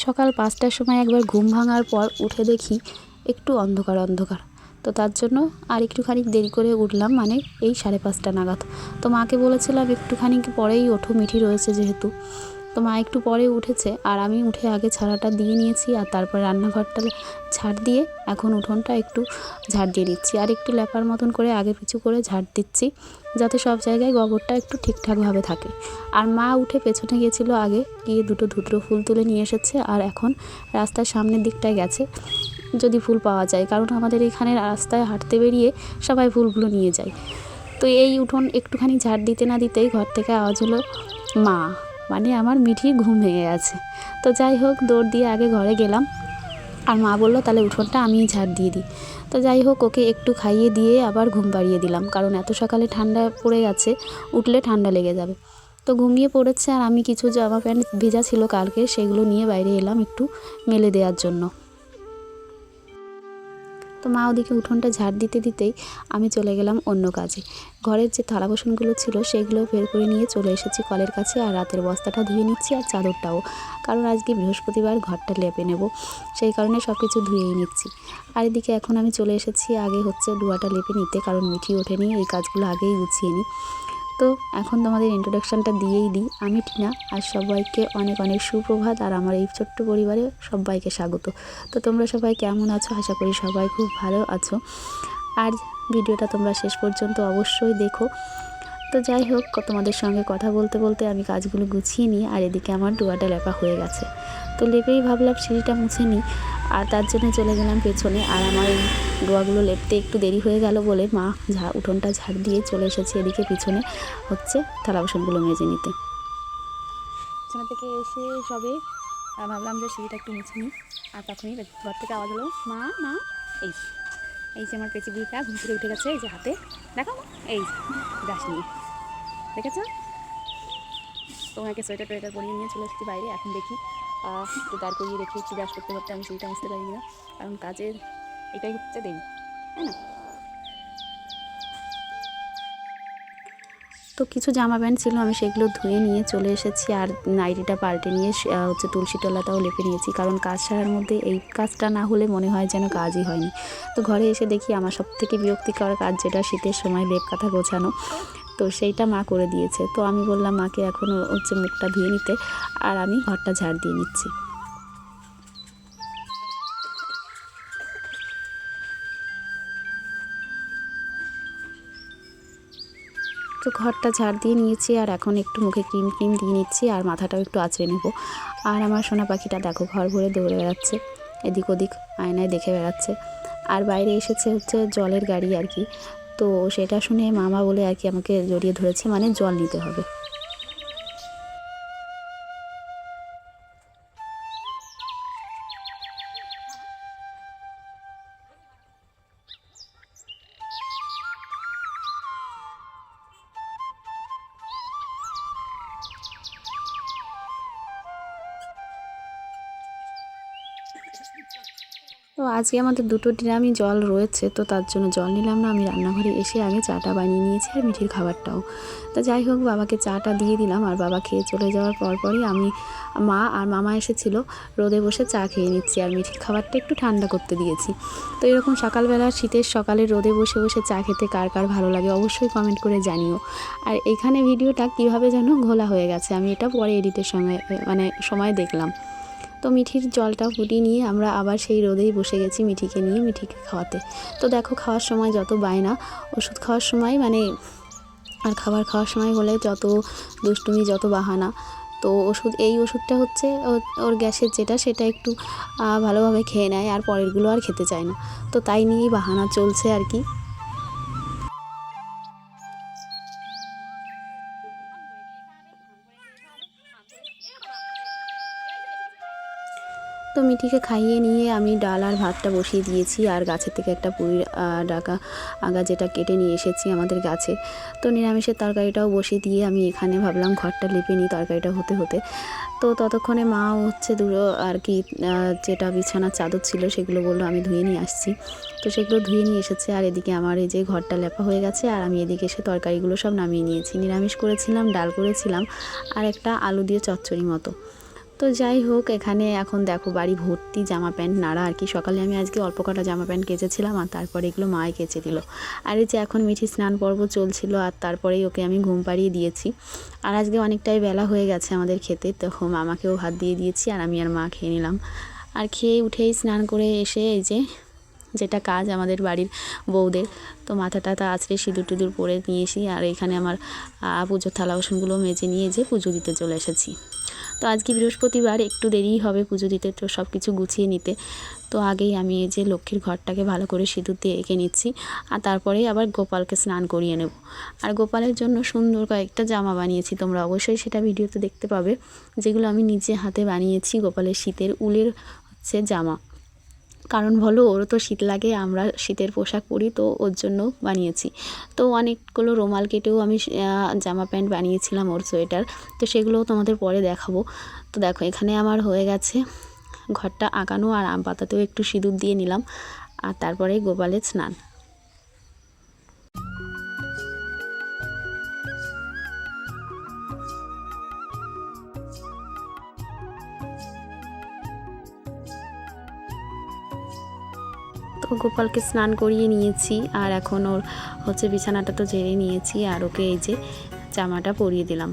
সকাল 5টার সময় একবার ঘুম ভাঙার পর উঠে দেখি একটু অন্ধকার অন্ধকার। তো তার জন্য আর একটুখানি দেরি করে উঠলাম, মানে এই 5:30 নাগাদ। তো মাকে বলেছিলাম একটুখানি পরেই ওঠো, মিঠি রয়েছে যেহেতু। তো মা একটু পরে উঠেছে আর আমি উঠে আগে ছাড়াটা দিয়ে নিয়েছি আর তারপর রান্নাঘরটা ঝাড় দিয়ে এখন উঠোনটা একটু ঝাড় দিয়ে দিচ্ছি আর একটু ল্যাপার মতন করে আগে পিছু করে ঝাড় দিচ্ছি, যাতে সব জায়গায় গোবরটা একটু ঠিকঠাকভাবে থাকে। আর মা উঠে পেছনে গেছিলো, আগে গিয়ে দুটো ধুতরো ফুল তুলে নিয়ে এসেছে আর এখন রাস্তার সামনের দিকটায় গেছে যদি ফুল পাওয়া যায়, কারণ আমাদের এখানে রাস্তায় হাঁটতে বেরিয়ে সবাই ফুলগুলো নিয়ে যায়। তো এই উঠোন একটুখানি ঝাড় দিতে না দিতেই ঘর থেকে আওয়াজ হলো মা, মানে আমার মিঠির ঘুম ভেঙে গেছে। তো যাই হোক, দৌড় দিয়ে আগে ঘরে গেলাম আর মা বললো তাহলে উঠোনটা আমিই ঝাড় দিয়ে দিই। তো যাই হোক, ওকে একটু খাইয়ে দিয়ে আবার ঘুম পাড়িয়ে দিলাম, কারণ এত সকালে ঠান্ডা পড়ে গেছে, উঠলে ঠান্ডা লেগে যাবে। তো ঘুমিয়ে পড়েছে আর আমি কিছু জামা প্যান্ট ভেজা ছিল কালকে, সেগুলো নিয়ে বাইরে এলাম একটু মেলে দেওয়ার জন্য। তো মা ওদিকে উঠোনটা ঝাড় দিতে দিতেই আমি চলে গেলাম অন্য কাজে। ঘরের যে থালা বাসনগুলো ছিল সেগুলো বের করে নিয়ে চলে এসেছি কলের কাছে আর রাতের বস্তাটা ধুয়ে নিচ্ছি আর চাদরটাও, কারণ আজকে বৃহস্পতিবার ঘরটা লেপে নেব, সেই কারণে সব কিছু ধুয়েই নিচ্ছি। আর এদিকে এখন আমি চলে এসেছি আগে হচ্ছে ডুয়াটা লেপে নিতে, কারণ মিঠি ওঠেনি, এই কাজগুলো আগেই গুছিয়ে নিই। তো এখন তোমাদের ইন্ট্রোডাকশানটা দিয়েই দিই। আমি টিনা, আর সবাইকে অনেক অনেক সুপ্রভাত আর আমার এই ছোট্ট পরিবারে সবাইকে স্বাগত। তো তোমরা সবাই কেমন আছো? আশা করি সবাই খুব ভালো আছো। আর ভিডিওটা তোমরা শেষ পর্যন্ত অবশ্যই দেখো। তো যাই হোক, তোমাদের সঙ্গে কথা বলতে বলতে আমি কাজগুলো গুছিয়ে নিই আর এদিকে আমার ডুয়াটা লেপা হয়ে গেছে। তো লেপেই ভাবলাম সিঁড়িটা মুছে নিই, আর তার জন্য চলে গেলাম পেছনে। আর আমার এই ডোয়াগুলো লেপতে একটু দেরি হয়ে গেল বলে মা উঠোনটা ঝাড় দিয়ে চলে এসেছে এদিকে পিছনে হচ্ছে থালা বাসনগুলো মেজে নিতে। পিছনে থেকে এসে সবে ভাবলাম যে সিঁড়িটা একটু মুছে নিই, আর তখনই ঘর থেকে আওয়াজ হলো মা মা। এই এই যে আমার পেঁচি বুড়িটা ঘুম থেকে উঠে গেছে, এই যে হাতে দেখো এই গাছ নিয়ে, দেখেছো? তো ওনাকে সোয়েটার টোয়েটার পরিয়ে নিয়ে চলে এসেছি বাইরে। এখন দেখি একটু দাঁড় করিয়ে রেখে একটু ব্রাশ করতে করতে আমি সেইটা মুছতে পারি না, কারণ কাজের এটাই হচ্ছে দেরি, তাই না? তো কিছু জামা প্যান্ট ছিল, আমি সেগুলো ধুয়ে নিয়ে চলে এসেছি আর নাইটিটা পাল্টে নিয়ে হচ্ছে তুলসী তলাটাও লেপে নিয়েছি, কারণ কাজ সারার মধ্যে এই কাজটা না হলে মনে হয় যেন কাজই হয়নি। তো ঘরে এসে দেখি আমার সবথেকে বিরক্তিকর কাজ যেটা শীতের সময় লেপ কাঁথা গোছানো, তো সেইটা মা করে দিয়েছে। তো আমি বললাম মাকে এখন হচ্ছে মুখটা ধুয়ে নিতে, আর আমি ঘরটা ঝাড় দিয়ে নিচ্ছি। তো ঘরটা ঝাড় দিয়ে নিয়েছি আর এখন একটু মুখে ক্রিম ক্রিম দিয়ে নিচ্ছি আর মাথাটাও একটু আঁচড়ে নেব। আর আমার সোনা পাখিটা দেখো ঘর ভরে দৌড়ে বেড়াচ্ছে, এদিক ওদিক আয়নায় দেখে বেড়াচ্ছে। আর বাইরে এসেছে হচ্ছে জলের গাড়ি আর কি, তো সেটা শুনে মামা বলে আর কি আমাকে জড়িয়ে ধরেছে, মানে জল নিতে হবে। তো আজকে আমাদের দুটো ড্রামই জল রয়েছে, তো তার জন্য জল নিলাম না, আমি রান্নাঘরে এসে আগে চাটা বানিয়ে নিয়েছি আর মিঠির খাবারটাও। তো যাই হোক, বাবাকে চাটা দিয়ে দিলাম আর বাবা খেয়ে চলে যাওয়ার পরপরই আমি, মা আর মামা এসেছিল, রোদে বসে চা খেয়ে নিচ্ছি আর মিঠির খাবারটা একটু ঠান্ডা করতে দিয়েছি। তো এরকম সকালবেলা শীতের সকালে রোদে বসে বসে চা খেতে কার কার ভালো লাগে অবশ্যই কমেন্ট করে জানিও। আর এখানে ভিডিওটা কীভাবে যেন ঘোলা হয়ে গেছে, আমি এটা পরে এডিটের সময় দেখলাম। তো মিঠির জলটা ফুটিয়ে নিয়ে আমরা আবার সেই রোদেই বসে গেছি মিঠিকে নিয়ে, মিঠিকে খাওয়াতে। তো দেখো, খাওয়ার সময় যত বায়না, ওষুধ খাওয়ার সময় মানে আর খাবার খাওয়ার সময় হলে যত দুষ্টুমি, যত বাহানা। তো এই ওষুধটা হচ্ছে ওর গ্যাসের যেটা, সেটা একটু ভালোভাবে খেয়ে নেয় আর পরেরগুলো আর খেতে চায় না, তো তাই নিয়েই বাহানা চলছে আর কি। তো মিঠিকে খাইয়ে নিয়ে আমি ডাল আর ভাতটা বসিয়ে দিয়েছি আর গাছের থেকে একটা পুঁই ডাকা আগা যেটা কেটে নিয়ে এসেছি আমাদের গাছে। তো নিরামিষের তরকারিটাও বসিয়ে দিয়ে আমি এখানে ভাবলাম ঘরটা লেপে নিই তরকারিটা হতে হতে। তো ততক্ষণে মা হচ্ছে দুটো আর কি যেটা বিছানার চাদর ছিল সেগুলো বললো আমি ধুয়ে নিয়ে আসছি, তো সেগুলো ধুয়ে নিয়ে এসেছে। আর এদিকে আমার এই যে ঘরটা লেপা হয়ে গেছে আর আমি এদিকে এসে তরকারিগুলো সব নামিয়ে নিয়েছি। নিরামিষ করেছিলাম, ডাল করেছিলাম আর একটা আলু দিয়ে চচ্চড়ি মতো। তো যাই হোক, এখানে এখন দেখো বাড়ি ভর্তি জামা প্যান্ট নাড়া আর কি। সকালে আমি আজকে অল্প কটা জামা প্যান্ট কেচেছিলাম আর তারপরে এগুলো মায়ে কেচে দিল। আর এই যে এখন মিঠি স্নান পর্ব চলছিল আর তারপরেই ওকে আমি ঘুম পাড়িয়ে দিয়েছি। আর আজকে অনেকটাই বেলা হয়ে গেছে আমাদের খেতে, তো মামাকেও ভাত দিয়ে দিয়েছি আর আমি আর মা খেয়ে নিলাম। আর খেয়ে উঠেই স্নান করে এসে এই যে যেটা কাজ আমাদের বাড়ির বউদের, তো মাথাটা আছড়ে সিঁদুর টিঁদুর পরে নিয়ে এসি। আর এখানে আমার পুজোর থালা বাসনগুলো মেজে নিয়ে যে পুজো দিতে চলে এসেছি। তো আজকে বৃহস্পতিবার, একটু দেরিই হবে পুজো দিতে, তো সব কিছু গুছিয়ে নিতে। তো আগেই আমি এই যে লক্ষ্মীর ঘরটাকে ভালো করে সিঁদুর দিয়ে এঁকে নিচ্ছি আর তারপরেই আবার গোপালকে স্নান করিয়ে নেব। আর গোপালের জন্য সুন্দর কয়েকটা জামা বানিয়েছি, তোমরা অবশ্যই সেটা ভিডিওতে দেখতে পাবে, যেগুলো আমি নিজে হাতে বানিয়েছি। গোপালের শীতের উলের হচ্ছে জামা, কারণ বলো ওরও তো শীত লাগে, আমরা শীতের পোশাক পরি, তো ওর জন্য বানিয়েছি। তো অনেকগুলো রুমাল কেটেও আমি জামা প্যান্ট বানিয়েছিলাম, ওর সোয়েটার, তো সেগুলোও তোমাদের পরে দেখাবো। তো দেখো এখানে আমার হয়ে গেছে ঘরটা আঁকানো আর আম পাতাতেও একটু সিঁদুর দিয়ে নিলাম আর তারপরে গোপালের স্নান। তো গোপালকে স্নান করিয়ে নিয়েছি আর এখন ওর হচ্ছে বিছানাটা তো ঝেড়ে নিয়েছি আর ওকে এই যে জামাটা পরিয়ে দিলাম,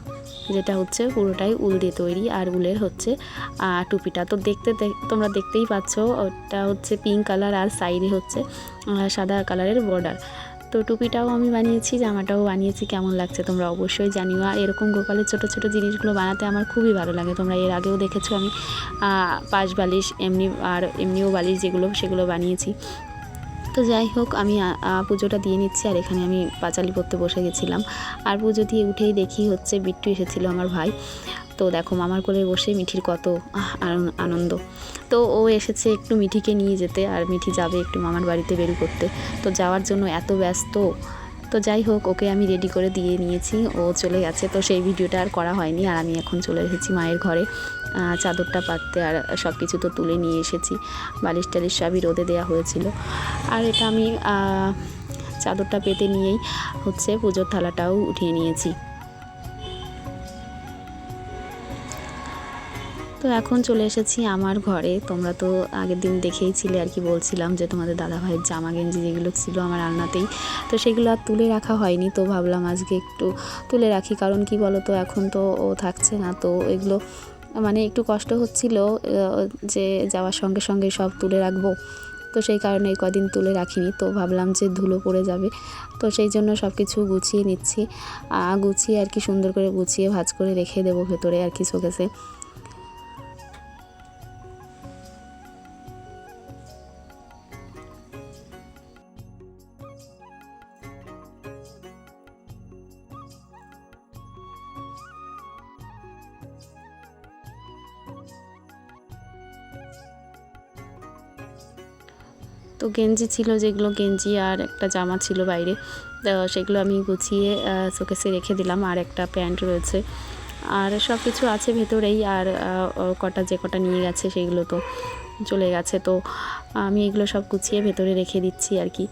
যেটা হচ্ছে পুরোটাই উল দিয়ে তৈরি। আর উলের হচ্ছে টুপিটা তো তোমরা দেখতেই পাচ্ছ, ওটা হচ্ছে পিঙ্ক কালার আর সাইডে হচ্ছে সাদা কালারের বর্ডার। তো টুপিটাও আমি বানিয়েছি, জামাটাও বানিয়েছি, কেমন লাগছে তোমরা অবশ্যই জানিও। আর এরকম গোপালের ছোট ছোট জিনিসগুলো বানাতে আমার খুবই ভালো লাগে। তোমরা এর আগেও দেখেছো আমি পাশ বালিশ এমনিও বালিশ যেগুলো সেগুলো বানিয়েছি। তো যাই হোক, আমি পুজোটা দিয়ে নিচ্ছি আর এখানে আমি পাঁচালি পড়তে বসে গেছিলাম। আর পুজো দিয়ে উঠেই দেখি হচ্ছে বিট্টু এসেছিলো, আমার ভাই। তো দেখো মামার কোলে বসে মিঠির কত আনন্দ। তো ও এসেছে একটু মিঠিকে নিয়ে যেতে, আর মিঠি যাবে একটু মামার বাড়িতে বেরু করতে, তো যাওয়ার জন্য এত ব্যস্ত। তো যাই হোক, ওকে আমি রেডি করে দিয়ে নিয়েছি, ও চলে গেছে। তো সেই ভিডিওটা আর করা হয়নি। আর আমি এখন চলে এসেছি মায়ের ঘরে চাদরটা পাততে, আর সব কিছু তো তুলে নিয়ে এসেছি, বালিশ টালিশ সবই রোদে দেওয়া হয়েছিল। আর এটা আমি চাদরটা পেতে নিয়েই হচ্ছে পুজোর থালাটাও উঠিয়ে নিয়েছি। তো এখন চলে এসেছি আমার ঘরে। তোমরা তো আগের দিন দেখেইছিলে আর কি, বলছিলাম যে তোমাদের দাদাভাইয়ের জামা গেঞ্জি যেগুলো ছিল আমার আলনাতেই, তো সেগুলো আর তুলে রাখা হয়নি। তো ভাবলাম আজকে একটু তুলে রাখি, কারণ কি বলো তো এখন তো ও থাকছে না, তো এগুলো মানে একটু কষ্ট হচ্ছিল যে যাওয়ার সঙ্গে সঙ্গে সব তুলে রাখবো, তো সেই কারণে এই কদিন তুলে রাখিনি। তো ভাবলাম যে ধুলো পড়ে যাবে, তো সেই জন্য সব কিছু গুছিয়ে নিচ্ছি, গুছিয়ে আর কি সুন্দর করে গুছিয়ে ভাঁজ করে রেখে দেবো ভেতরে আর কি শোকেসে। তো গেঞ্জি ছিল, যেগুলো গেঞ্জি আর একটা জামা ছিল বাইরে, সেগুলো আমি গুছিয়ে শোকেসে রেখে দিলাম। আর একটা প্যান্ট রয়েছে, আর সব কিছু আছে ভেতরেই। আর যে কটা নিয়ে গেছে সেগুলো তো চলে গেছে, তো আমি এগুলো সব গুছিয়ে ভেতরে রেখে দিচ্ছি আর কি।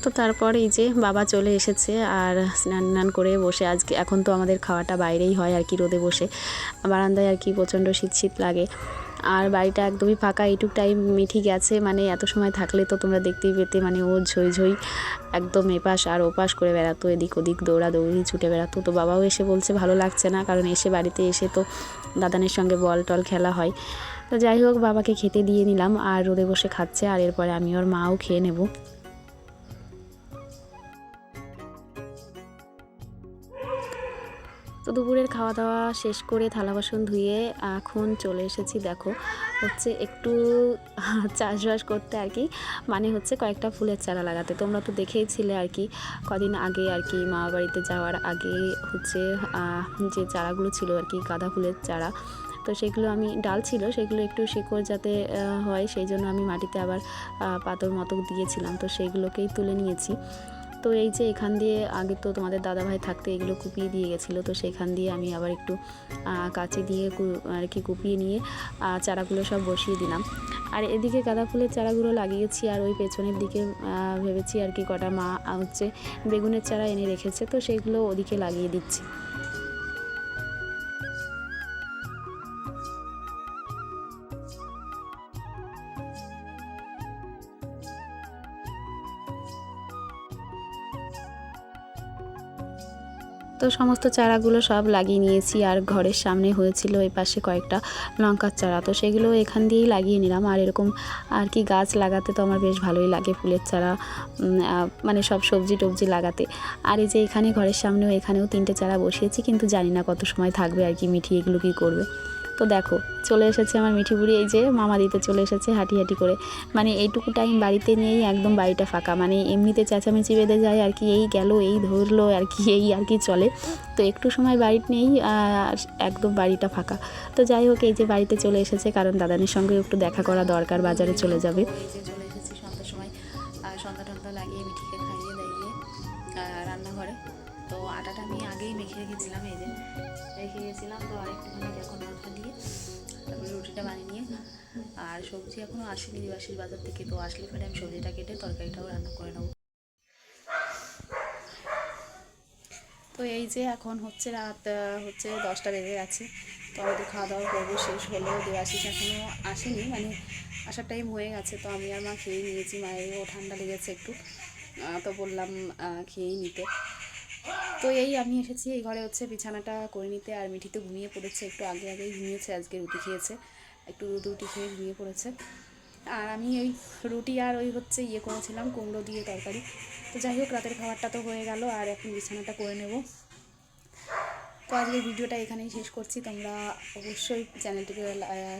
তো তারপর এই যে বাবা চলে এসেছে আর স্নান করে বসে, আজকে এখন তো আমাদের খাওয়াটা বাইরেই হয় আর কি, রোদে বসে বারান্দায় আর কি, প্রচণ্ড শীত শীত লাগে। আর বাড়িটা একদমই ফাঁকা, এইটুক টাইম মিঠি গেছে, মানে এত সময় থাকলে তো তোমরা দেখতেই পেতে, মানে ও ঝই একদম এপাশ আর ওপাশ করে বেড়াতো, এদিক ওদিক দৌড়াদৌড়ি ছুটে বেড়াতো। তো বাবাও এসে বলছে ভালো লাগছে না, কারণ বাড়িতে এসে তো দাদানের সঙ্গে বল টল খেলা হয়। তো যাই হোক, বাবাকে খেতে দিয়ে নিলাম আর রোদে বসে খাচ্ছে, আর এরপরে আমি ওর মাও খেয়ে নেব। তো দুপুরের খাওয়া দাওয়া শেষ করে থালা বাসন ধুয়ে এখন চলে এসেছি, দেখো হচ্ছে একটু চাষবাস করতে আর কি, মানে হচ্ছে কয়েকটা ফুলের চারা লাগাতে। তোমরা তো দেখেইছিলে আর কি কদিন আগে আর কি, মামা বাড়িতে যাওয়ার আগে হচ্ছে যে চারাগুলো ছিল আর কি, গাঁদা ফুলের চারা, তো সেগুলো আমি ডাল ছিল, সেগুলো একটু শিকড় যাতে হয় সেই জন্য আমি মাটিতে আবার পাথর মতো দিয়েছিলাম, তো সেইগুলোকেই তুলে নিয়েছি। তো এই যে এখান দিয়ে আগে তো তোমাদের দাদাভাই থাকতে এগুলো কুপিয়ে দিয়ে গেছিলো, তো সেখান দিয়ে আমি আবার একটু কাঁচি দিয়ে আর কি কুপিয়ে নিয়ে চারাগুলো সব বসিয়ে দিলাম। আর এদিকে গাঁদা ফুলের চারাগুলো লাগিয়েছি, আর ওই পেছনের দিকে ভেবেছি আর কি কটা মা হচ্ছে বেগুনের চারা এনে রেখেছে, তো সেইগুলো ওদিকে লাগিয়ে দিচ্ছি। তো সমস্ত চারাগুলো সব লাগিয়ে নিয়েছি, আর ঘরের সামনে হয়েছিল এই পাশে কয়েকটা লঙ্কার চারা, তো সেগুলো এখান দিয়েই লাগিয়ে নিলাম। আর এরকম আর কি গাছ লাগাতে তো আমার বেশ ভালোই লাগে, ফুলের চারা মানে সব সবজি টবজি লাগাতে। আর এই যে এখানে ঘরের সামনেও এখানেও 3টে চারা বসিয়েছি, কিন্তু জানি না কত সময় থাকবে আর কি মিঠি এগুলো কী করবে। তো দেখো চলে এসেছে আমার মিঠি বুড়ি, এই যে মামা দিতে চলে এসেছে হাঁটি হাঁটি করে। মানে এইটুকু টাইম বাড়িতে নিয়েই একদম বাড়িটা ফাঁকা, মানে এমনিতে চেঁচামেচি বেঁধে যায় আর কি, এই গেল এই ধরলো আর কি, এই আর কি চলে। তো একটু সময় বাড়িতে নেই একদম বাড়িটা ফাঁকা। তো যাই হোক এই যে বাড়িতে চলে এসেছে, কারণ দাদানের সঙ্গে একটু দেখা করা দরকার, বাজারে চলে যাবে। এই যে চলে এসেছি সন্ধ্যার সময়, সন্ধ্যা টন্ধ্যা লাগিয়ে মিঠিকে খাইয়ে দাইয়ে রান্নাঘরে। তো আটাটা আমি আগেই মেখে রেখেছিলাম, এই যে রেখে গেছিলাম, তো আরেকটুখানি এখন মাথা দিয়ে তারপরে রুটিটা বানিয়ে নিয়ে, আর সবজি এখনও আসেনি দিবাশিস বাজার থেকে, তো আসলে পরে আমি সবজিটা কেটে তরকারিটাও রান্না করে নেবো। তো এই যে এখন হচ্ছে রাত হচ্ছে 10টা বেজে গেছে, তো আমাদের খাওয়া দাওয়া করবো, শেষ হলো। দেবাশিস এখনও আসেনি, মানে আসার টাইম হয়ে গেছে, তো আমি আর মা খেয়েই নিয়েছি। মায়েরও ঠান্ডা লেগেছে একটু, তো বললাম খেয়েই নিতে। তো এই আমি এসেছি এই ঘরে হচ্ছে বিছানাটা করে নিতে, আর মিঠি তো ঘুমিয়ে পড়েছে, একটু আগে আগেই ঘুমিয়েছে, আজকে রুটি খেয়েছে, একটু রুটি খেয়ে ঘুমিয়ে পড়েছে। আর আমি ওই রুটি আর ওই হচ্ছে করেছিলাম কুমড়ো দিয়ে তরকারি। তো যাই হোক রাতের খাবারটা তো হয়ে গেল, আর এখন বিছানাটা করে নেব। তো আজকের ভিডিওটা এখানেই শেষ করছি। তোমরা অবশ্যই চ্যানেলটিকে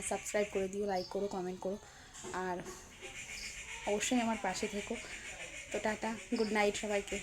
সাবস্ক্রাইব করে দিও, লাইক করো, কমেন্ট করো, আর অবশ্যই আমার পাশে থেকো। তো টাটা, গুড নাইট সবাইকে।